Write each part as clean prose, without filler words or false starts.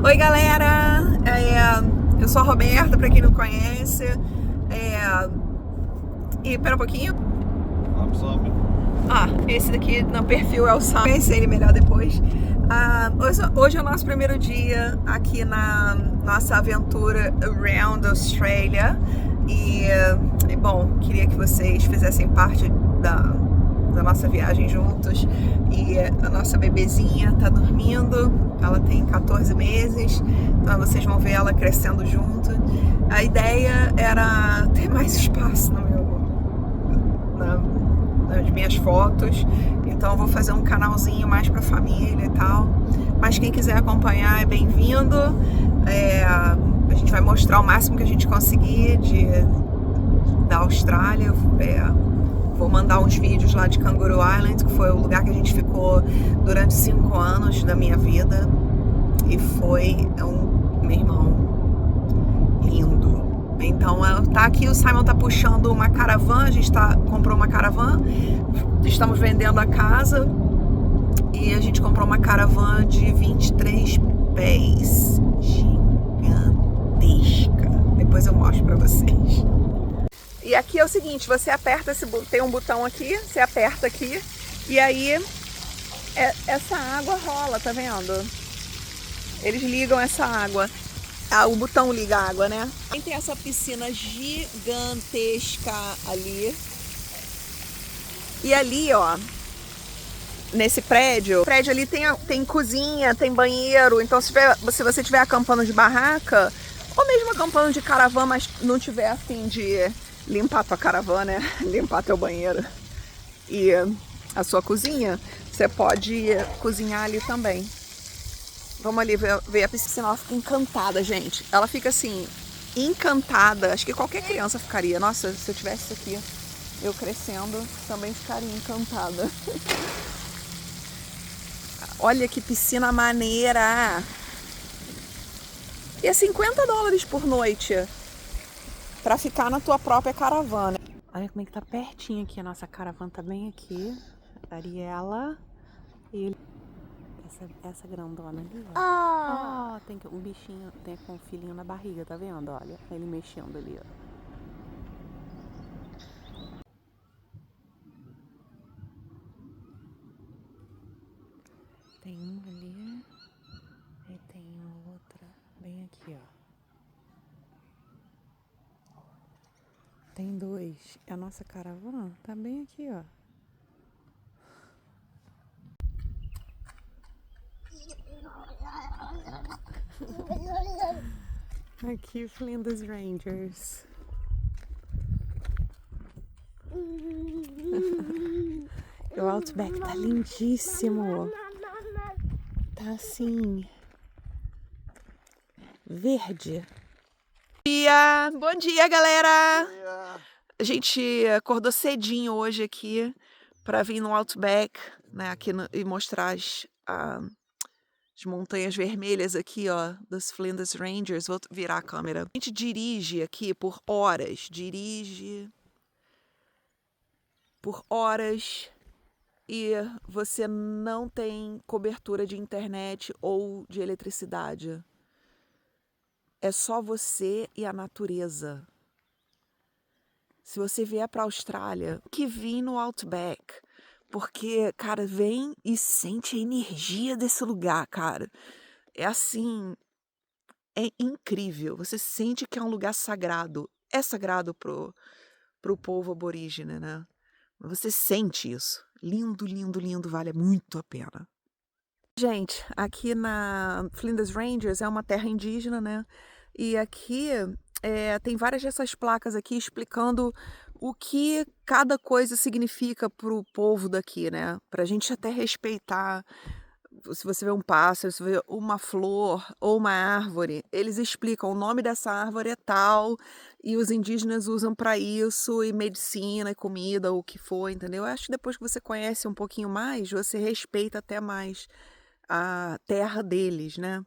Oi galera, eu sou a Roberta, pra quem não conhece, e pera um pouquinho. Esse daqui no perfil é o Sam, conheci ele melhor depois. Hoje é o nosso primeiro dia aqui na nossa aventura Around Australia e bom, queria que vocês fizessem parte da nossa viagem juntos. E a nossa bebezinha tá dormindo, ela tem 14 meses, então vocês vão ver ela crescendo junto. A ideia era ter mais espaço nas minhas fotos, então eu vou fazer um canalzinho mais pra família e tal, mas quem quiser acompanhar é bem-vindo. A gente vai mostrar o máximo que a gente conseguir da Austrália. Vou mandar uns vídeos lá de Kangaroo Island, que foi o lugar que a gente ficou durante 5 anos da minha vida. E foi meu irmão, lindo. Então tá aqui, o Simon tá puxando uma caravana, a gente comprou uma caravana, estamos vendendo a casa e a gente comprou uma caravana de 23 pés, gigantesca. Depois eu mostro pra vocês. E aqui é o seguinte, você aperta tem um botão aqui, você aperta aqui e aí essa água rola, tá vendo? Eles ligam essa água, o botão liga a água, né? Tem essa piscina gigantesca ali. E ali, ó, nesse prédio ali tem cozinha, tem banheiro, então se você estiver acampando de barraca, ou mesmo acampando de caravana, mas não tiver a fim de limpar tua caravana, né? Limpar teu banheiro e a sua cozinha, você pode cozinhar ali também. Vamos ali ver a piscina, ela fica encantada, gente. Ela fica assim, encantada. Acho que qualquer criança ficaria. Nossa, se eu tivesse isso aqui, eu crescendo, também ficaria encantada. Olha que piscina maneira! E é $50 por noite pra ficar na tua própria caravana. Olha como é que tá pertinho aqui, a nossa caravana tá bem aqui. A Ariela e essa grandona ali, ó. Tem um bichinho, tem com um filhinho na barriga, tá vendo? Olha, ele mexendo ali, ó. Tem um ali e tem outra bem aqui, ó. Tem dois. A nossa caravana tá bem aqui, ó. Aqui, Flinders Rangers. O Outback tá lindíssimo. Tá assim, verde. Bom dia, galera! Bom dia. A gente acordou cedinho hoje aqui para vir no Outback, né, e mostrar as montanhas vermelhas aqui, ó, dos Flinders Rangers. Vou virar a câmera. A gente dirige aqui por horas, e você não tem cobertura de internet ou de eletricidade. É só você e a natureza. Se você vier para a Austrália, que vir no Outback, porque, cara, vem e sente a energia desse lugar, cara. É assim, é incrível. Você sente que é um lugar sagrado. É sagrado pro povo aborígene, né? Você sente isso. Lindo, lindo, lindo, vale muito a pena. Gente, aqui na Flinders Rangers é uma terra indígena, né? E aqui tem várias dessas placas aqui explicando o que cada coisa significa pro povo daqui, né? Pra gente até respeitar. Se você vê um pássaro, se você vê uma flor ou uma árvore, eles explicam o nome dessa árvore é tal, e os indígenas usam para isso, e medicina, e comida, ou o que for, entendeu? Eu acho que depois que você conhece um pouquinho mais, você respeita até mais a terra deles, né?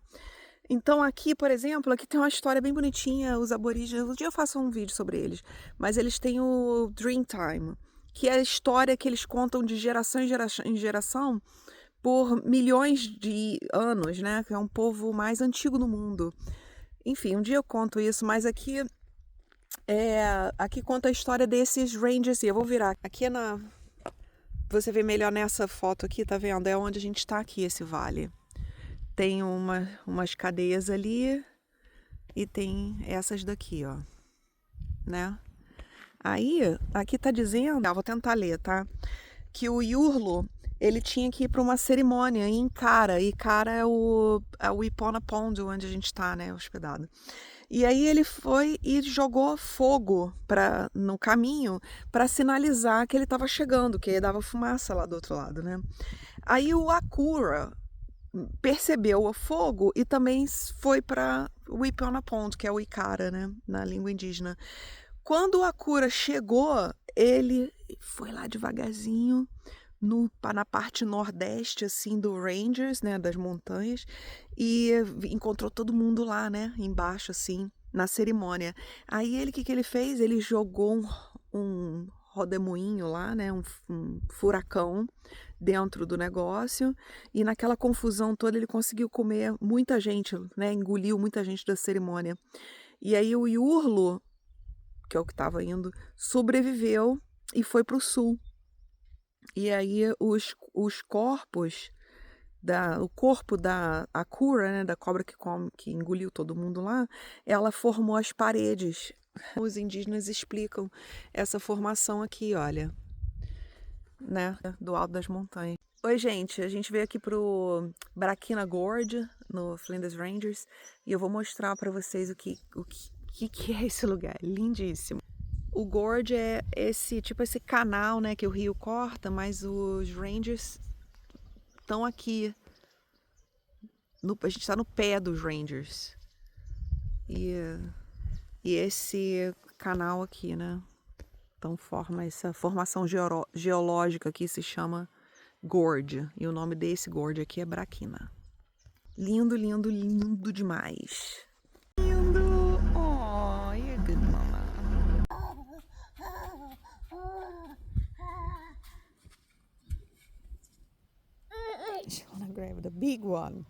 Então aqui, por exemplo, aqui tem uma história bem bonitinha, os aborígenes, um dia eu faço um vídeo sobre eles, mas eles têm o Dreamtime, que é a história que eles contam de geração em geração, por milhões de anos, né? Que é um povo mais antigo no mundo. Enfim, um dia eu conto isso, mas aqui conta a história desses Rangers. Eu vou virar. Aqui você vê melhor nessa foto aqui, tá vendo? É onde a gente tá aqui, esse vale. Tem umas cadeias ali e tem essas daqui, ó, né? Aí, aqui tá dizendo, vou tentar ler, tá? Que o Iurlo, ele tinha que ir para uma cerimônia em Ikara. Ikara é o Ipona Pond, onde a gente tá, né, hospedado. E aí ele foi e jogou fogo no caminho para sinalizar que ele estava chegando, que dava fumaça lá do outro lado, né? Aí o Akura percebeu o fogo e também foi para o Ipona Pond, que é o Ikara, né, na língua indígena. Quando o Akura chegou, ele foi lá devagarzinho na parte nordeste, assim, do Rangers, né, das montanhas, e encontrou todo mundo lá, né, embaixo, assim, na cerimônia. Aí o que ele fez? Ele jogou um rodemoinho lá, né, um furacão dentro do negócio, e naquela confusão toda ele conseguiu comer muita gente, né, engoliu muita gente da cerimônia. E aí o Iurlo, que é o que estava indo, sobreviveu e foi para o sul. E aí os corpos, o corpo da Akura, né, da cobra que engoliu todo mundo lá, ela formou as paredes. Os indígenas explicam essa formação aqui, olha, né, do alto das montanhas. Oi, gente, a gente veio aqui pro Braquina Gorge, no Flinders Ranges, e eu vou mostrar para vocês o que é esse lugar, lindíssimo. O Gorge é esse canal, né, que o rio corta, mas os Rangers estão aqui. A gente está no pé dos Rangers. E esse canal aqui, né? Então forma essa formação geológica que se chama Gorge. E o nome desse Gorge aqui é Braquina. Lindo, lindo, lindo demais. Lindo! Oh, you're good, mama. She wanna grab the big one.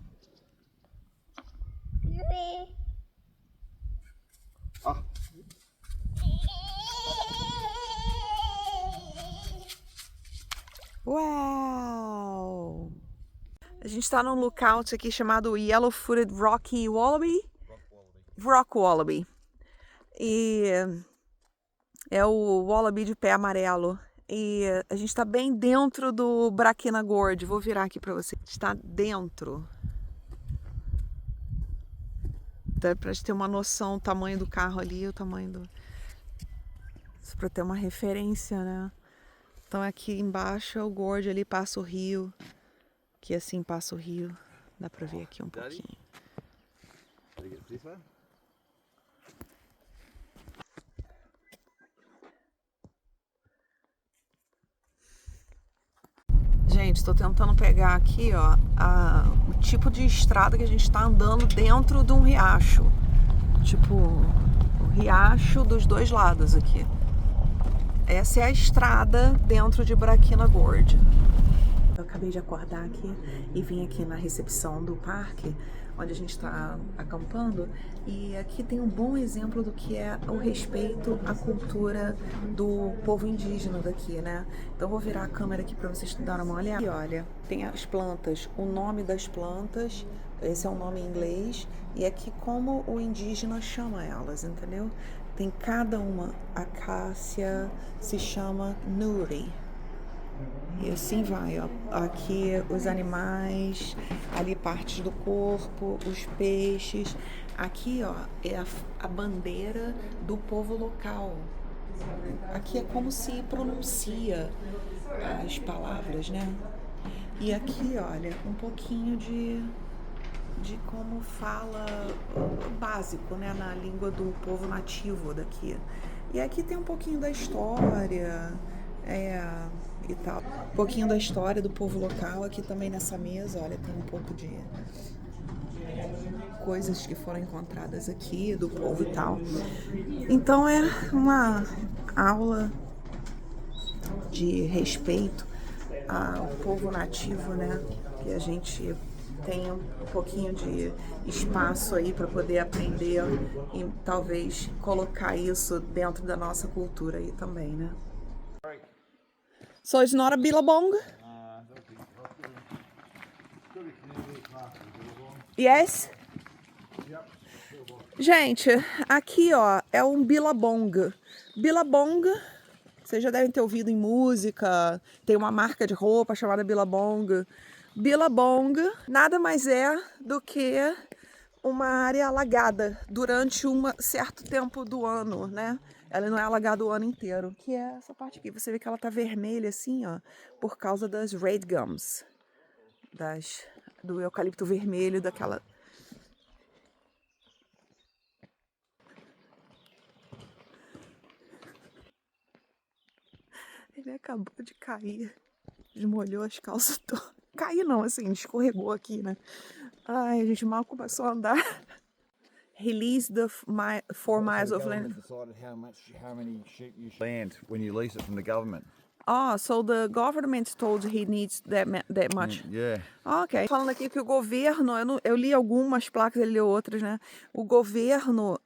Ah. Uau! A gente está num lookout aqui chamado Yellow-Footed Rocky Wallaby. Rock Wallaby. E é o wallaby de pé amarelo. E a gente está bem dentro do Braquina Gorge. Vou virar aqui para você. Está dentro. Dá para ter uma noção, o tamanho do carro ali, o tamanho do... Para ter uma referência, né? Então aqui embaixo é o Gorge, ali passa o rio. Que assim passa o rio. Dá para ver aqui um pouquinho. Gente, estou tentando pegar aqui, ó, o tipo de estrada que a gente está andando dentro de um riacho. Tipo, o riacho dos dois lados aqui. Essa é a estrada dentro de Braquina Gorge. Eu acabei de acordar aqui e vim aqui na recepção do parque, onde a gente está acampando, e aqui tem um bom exemplo do que é o respeito à cultura do povo indígena daqui, né? Então vou virar a câmera aqui para vocês darem uma olhada. E olha, tem as plantas, o nome das plantas, esse é um nome em inglês, e aqui como o indígena chama elas, entendeu? Tem cada uma, acácia se chama nuri. E assim vai, ó. Aqui os animais, ali partes do corpo, os peixes. Aqui, ó, é a bandeira do povo local. Aqui é como se pronuncia as palavras, né? E aqui, olha, um pouquinho de como fala o básico, né, na língua do povo nativo daqui. E aqui tem um pouquinho da história, e tal. Um pouquinho da história do povo local aqui também nessa mesa, olha, tem um pouco de coisas que foram encontradas aqui do povo e tal. Então é uma aula de respeito ao povo nativo, né? que a gente tenha um pouquinho de espaço aí para poder aprender e talvez colocar isso dentro da nossa cultura aí também, né? So it's not a billabong? Yes? Gente, aqui ó, é um billabong. Billabong, vocês já devem ter ouvido em música, tem uma marca de roupa chamada Billabong. Billabong nada mais é do que uma área alagada durante um certo tempo do ano, né? Ela não é alagada o ano inteiro. Que é essa parte aqui. Você vê que ela tá vermelha assim, ó, por causa das red gums, do eucalipto vermelho, daquela. Ele acabou de cair, desmolhou as calças todas. Caiu não, assim, escorregou aqui, né? Ai, a gente mal começou a andar. Release the 4 miles of land. Decided how many sheep you should land when you lease it from the government. Oh, so the government told he needs that much. Yeah. Ok. Falando aqui que o governo, eu li algumas placas, ele leu outras, né? O governo,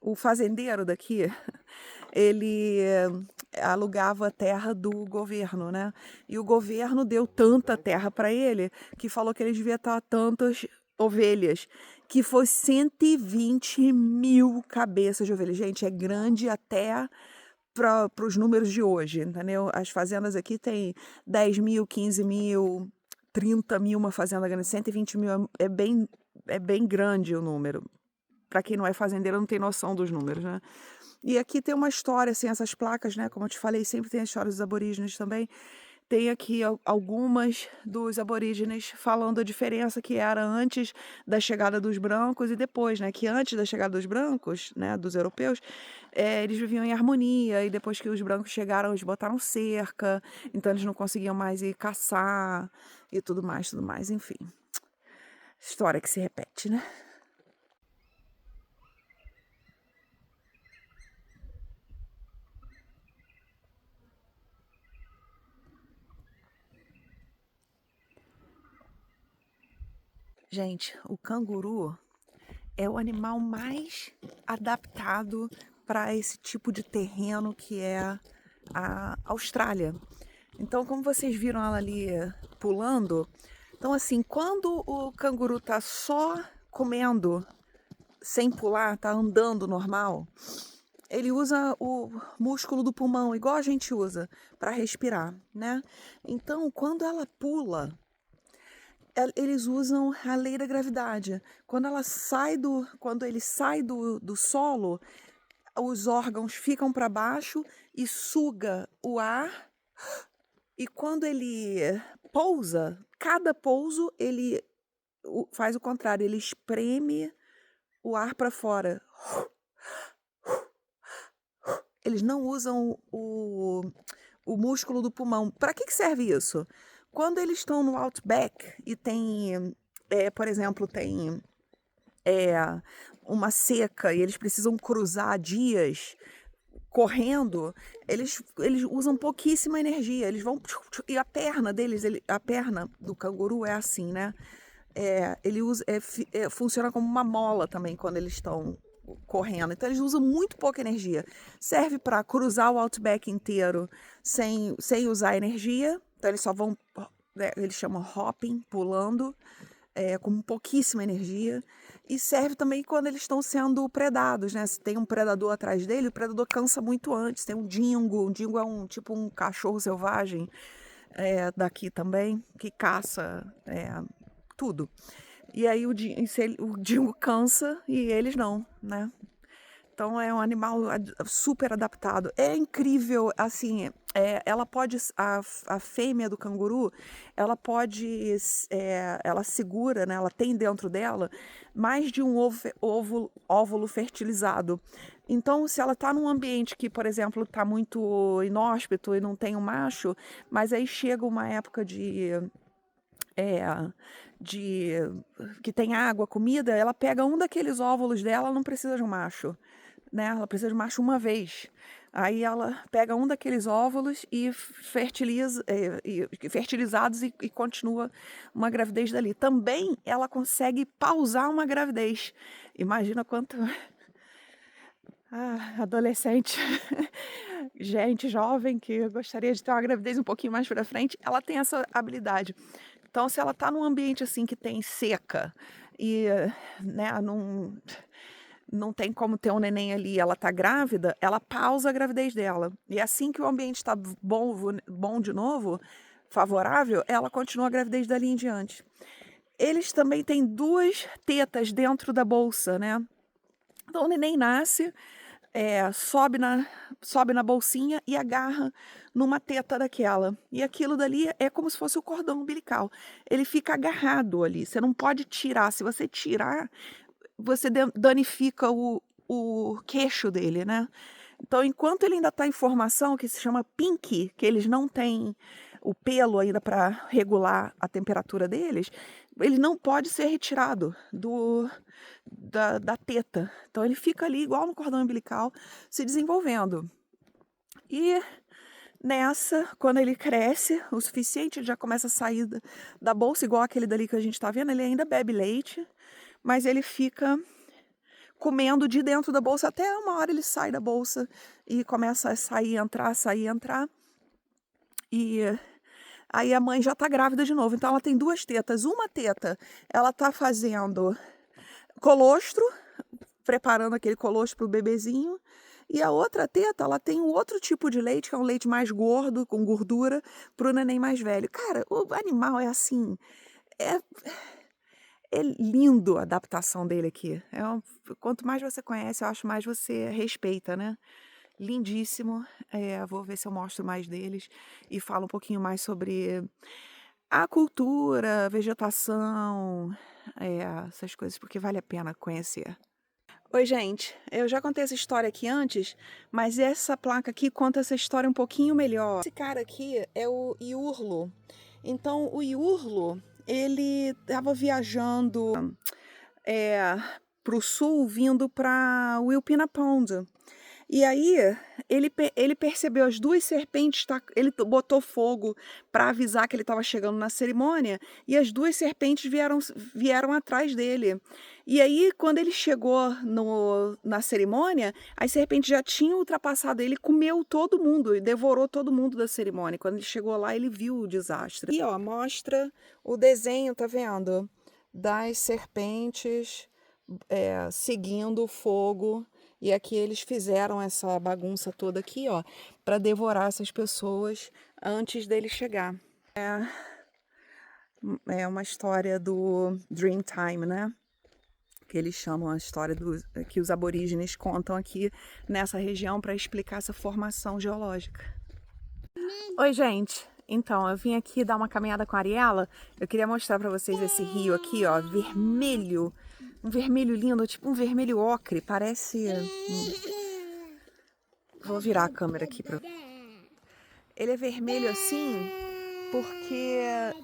o fazendeiro daqui, ele alugava a terra do governo, né? E o governo deu tanta terra para ele que falou que ele devia estar tantas ovelhas, que foi 120 mil cabeças de ovelha. Gente, é grande até para os números de hoje, entendeu? As fazendas aqui tem 10 mil, 15 mil, 30 mil, uma fazenda grande, 120 mil, é bem grande o número. Para quem não é fazendeiro não tem noção dos números, né? E aqui tem uma história, assim, essas placas, né? Como eu te falei, sempre tem a história dos aborígenes também. Tem aqui algumas dos aborígenes falando a diferença que era antes da chegada dos brancos e depois, né? Que antes da chegada dos brancos, né? Dos europeus, eles viviam em harmonia e depois que os brancos chegaram, eles botaram cerca, então eles não conseguiam mais ir caçar e tudo mais, enfim. História que se repete, né? Gente, o canguru é o animal mais adaptado para esse tipo de terreno que é a Austrália. Então, como vocês viram ela ali pulando, então assim, quando o canguru tá só comendo, sem pular, tá andando normal, ele usa o músculo do pulmão, igual a gente usa, para respirar, né? Então, quando ela pula, eles usam a lei da gravidade. Quando ele sai do solo, os órgãos ficam para baixo e suga o ar. E quando ele pousa, cada pouso ele faz o contrário, ele espreme o ar para fora. Eles não usam o músculo do pulmão. Para que serve isso? Quando eles estão no outback e tem, por exemplo, tem uma seca e eles precisam cruzar dias correndo, eles usam pouquíssima energia. Eles vão e a perna deles, a perna do canguru é assim, né? Ele usa, funciona como uma mola também quando eles estão correndo. Então eles usam muito pouca energia. Serve para cruzar o outback inteiro sem usar energia. Então eles só vão, eles chamam hopping, pulando, com pouquíssima energia. E serve também quando eles estão sendo predados, né? Se tem um predador atrás dele, o predador cansa muito antes. Tem um dingo é um cachorro selvagem daqui também, que caça tudo. E aí o dingo cansa e eles não, né? Então é um animal super adaptado. É incrível, assim, ela pode, a fêmea do canguru, ela pode, ela segura, né? Ela tem dentro dela mais de um óvulo fertilizado. Então, se ela está num ambiente que, por exemplo, está muito inóspito e não tem um macho, mas aí chega uma época que tem água, comida, ela pega um daqueles óvulos dela, ela não precisa de um macho, né? Ela precisa de macho uma vez. Aí ela pega um daqueles óvulos e fertiliza, fertilizados e continua uma gravidez dali. Também ela consegue pausar uma gravidez. Imagina quanto... adolescente, gente jovem que gostaria de ter uma gravidez um pouquinho mais para frente, ela tem essa habilidade. Então, se ela está num ambiente assim que tem seca e, né, não tem como ter um neném ali, ela tá grávida, ela pausa a gravidez dela. E assim que o ambiente está bom de novo, favorável, ela continua a gravidez dali em diante. Eles também têm 2 tetas dentro da bolsa, né? Então o neném nasce, sobe na bolsinha e agarra numa teta daquela. E aquilo dali é como se fosse o cordão umbilical. Ele fica agarrado ali, você não pode tirar. Se você tirar, você danifica o queixo dele, né? Então, enquanto ele ainda está em formação, que se chama pink, que eles não têm o pelo ainda para regular a temperatura deles, ele não pode ser retirado da teta. Então, ele fica ali, igual no cordão umbilical, se desenvolvendo. E nessa, quando ele cresce o suficiente, ele já começa a sair da bolsa, igual aquele dali que a gente está vendo. Ele ainda bebe leite, mas ele fica comendo de dentro da bolsa, até uma hora ele sai da bolsa e começa a sair, entrar. E aí a mãe já está grávida de novo. Então ela tem 2 tetas. Uma teta, ela está fazendo colostro, preparando aquele colostro para o bebezinho. E a outra teta, ela tem um outro tipo de leite, que é um leite mais gordo, com gordura, para o neném mais velho. Cara, o animal é assim... É lindo a adaptação dele aqui. Quanto mais você conhece, eu acho mais você respeita, né? Lindíssimo. Vou ver se eu mostro mais deles e falo um pouquinho mais sobre a cultura, a vegetação, essas coisas, porque vale a pena conhecer. Oi, gente. Eu já contei essa história aqui antes, mas essa placa aqui conta essa história um pouquinho melhor. Esse cara aqui é o Iurlo. Então, o Iurlo... ele estava viajando para o sul, vindo para Wilpena Pond. E aí ele percebeu as 2 serpentes, ele botou fogo para avisar que ele estava chegando na cerimônia, e as 2 serpentes vieram atrás dele. E aí, quando ele chegou na cerimônia, as serpentes já tinham ultrapassado ele, comeu todo mundo e devorou todo mundo da cerimônia. Quando ele chegou lá, ele viu o desastre. E ó, mostra o desenho, tá vendo? Das serpentes seguindo o fogo. E aqui eles fizeram essa bagunça toda aqui, ó, para devorar essas pessoas antes dele chegar. É uma história do Dreamtime, né? Que eles chamam a história que os aborígenes contam aqui nessa região para explicar essa formação geológica. Oi, gente! Então, eu vim aqui dar uma caminhada com a Ariela. Eu queria mostrar para vocês esse rio aqui, ó, vermelho. Um vermelho lindo, tipo um vermelho ocre, parece... Vou virar a câmera aqui para... Ele é vermelho assim porque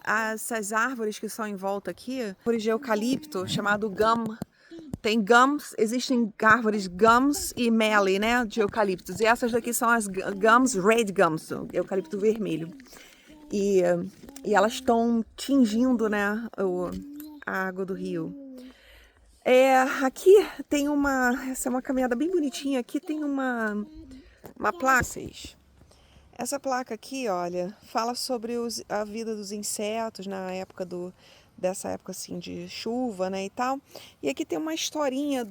essas árvores que são em volta aqui, árvores de eucalipto, chamado gum. Tem gums, existem árvores gums e mallee, né, de eucaliptos. E essas daqui são as gums, red gums, eucalipto vermelho. E elas estão tingindo, né, a água do rio. Aqui tem essa é uma caminhada bem bonitinha. Aqui tem uma placa. Essa placa aqui, olha, fala sobre a vida dos insetos na época dessa época assim de chuva, né, e tal. E aqui tem uma historinha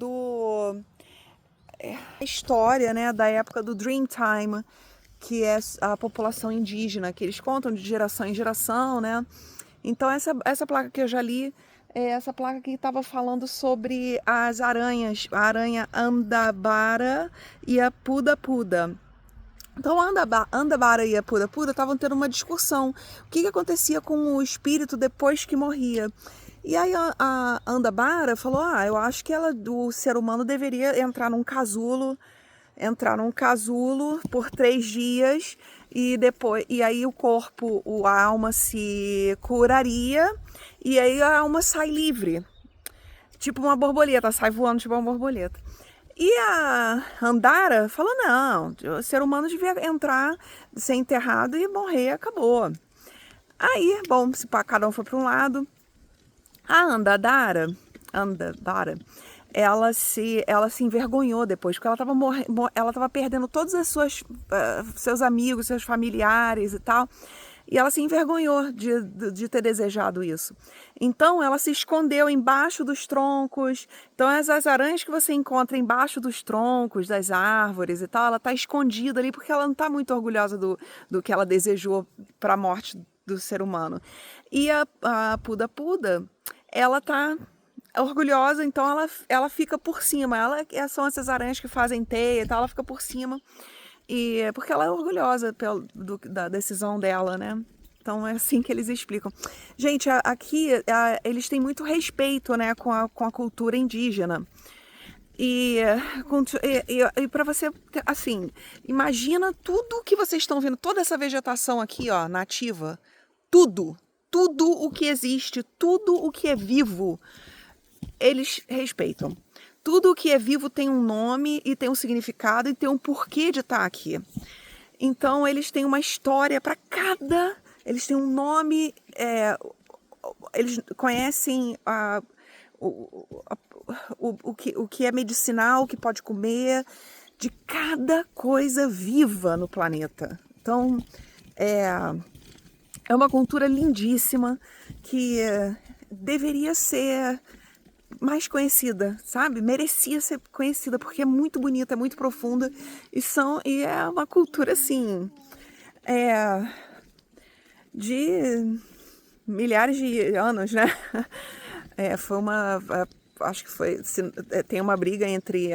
história, né, da época do Dreamtime, que é a população indígena, que eles contam de geração em geração, né? Então essa placa que eu já li é essa placa que estava falando sobre as aranhas, a aranha Andabara e a Puda-Puda. Então a Andabara e a Puda-Puda estavam tendo uma discussão. O que acontecia com o espírito depois que morria? E aí a Andabara falou, eu acho que o ser humano deveria entrar num casulo por 3 dias e aí a alma se curaria e aí a alma sai livre, tipo uma borboleta, sai voando tipo uma borboleta. E a Andara falou, não, o ser humano devia entrar, ser enterrado e morrer, acabou. Aí, bom, cada um foi para um lado. A Andadara, ela se envergonhou depois, porque ela estava perdendo todos os seus amigos, seus familiares e tal. E ela se envergonhou de ter desejado isso. Então, ela se escondeu embaixo dos troncos. Então, as aranhas que você encontra embaixo dos troncos, das árvores e tal, ela está escondida ali porque ela não está muito orgulhosa do que ela desejou para a morte do ser humano. E a Puda Puda, ela está orgulhosa, então ela fica por cima. São essas aranhas que fazem teia e tal, ela fica por cima. E porque ela é orgulhosa da decisão dela, né? Então é assim que eles explicam. Gente, aqui eles têm muito respeito, né, com a cultura indígena. E para você, assim, imagina tudo que vocês estão vendo, toda essa vegetação aqui, ó, nativa, tudo o que existe, tudo o que é vivo, eles respeitam. Tudo que é vivo tem um nome e tem um significado e tem um porquê de estar aqui. Então, eles têm uma história para cada... Eles têm um nome... eles conhecem o que é medicinal, o que pode comer, de cada coisa viva no planeta. Então, é uma cultura lindíssima que deveria ser mais conhecida, sabe? Merecia ser conhecida porque é muito bonita, é muito profunda e é uma cultura assim de milhares de anos, né? Acho que tem uma briga entre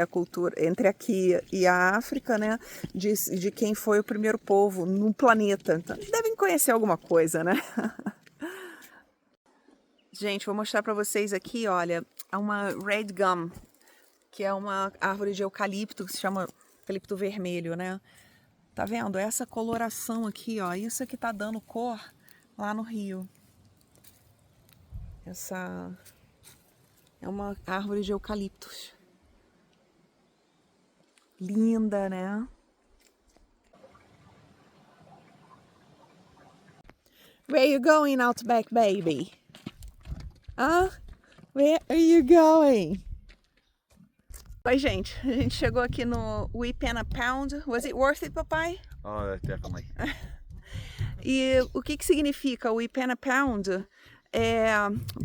entre aqui e a África, né? De quem foi o primeiro povo no planeta. Então eles devem conhecer alguma coisa, né? Gente, vou mostrar para vocês aqui, olha, uma red gum, que é uma árvore de eucalipto que se chama eucalipto vermelho, né? Tá vendo? Essa coloração aqui, ó, isso aqui tá dando cor lá no Rio. Essa é uma árvore de eucaliptos. Linda, né? Where you going, Outback baby? Where are you going? Oi, gente. A gente chegou aqui no We Pen a Pound. Was it worth it, papai? Oh, definitely. E o que significa We Pen a Pound?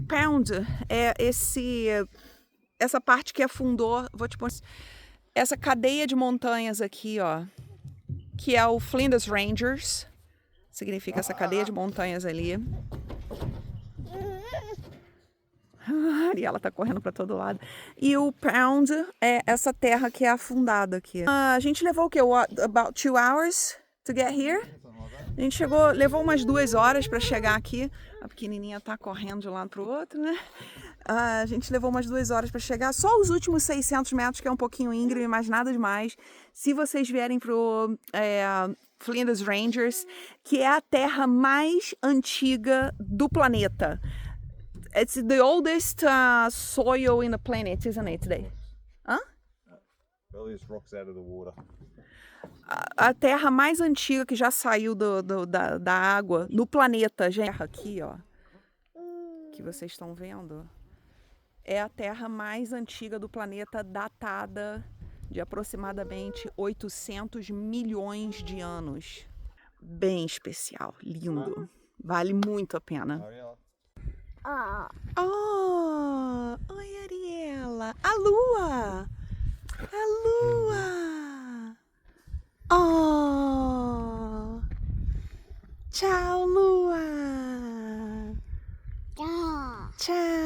Pound é essa parte que afundou, vou te mostrar, essa cadeia de montanhas aqui, ó, que é o Flinders Ranges. Significa essa cadeia de montanhas ali. E ela tá correndo para todo lado. E o Pound é essa terra que é afundada aqui. A gente levou o quê? About 2 hours to get here? A gente levou umas 2 horas para chegar aqui. A pequenininha tá correndo de um lado pro outro, né? A gente levou umas 2 horas para chegar. Só os últimos 600 metros, que é um pouquinho íngreme, mas nada demais. Se vocês vierem pro Flinders Ranges, que é a terra mais antiga do planeta. It's the oldest soil in the planet, isn't it, today? Hã? Earliest rocks out of the water. A terra mais antiga que já saiu da água no planeta, gente, aqui, ó, que vocês estão vendo, é a terra mais antiga do planeta, datada de aproximadamente 800 milhões de anos. Bem especial, lindo, vale muito a pena. Oh, oi, Ariela. A lua! A lua! Oh! Tchau, lua! Tchau!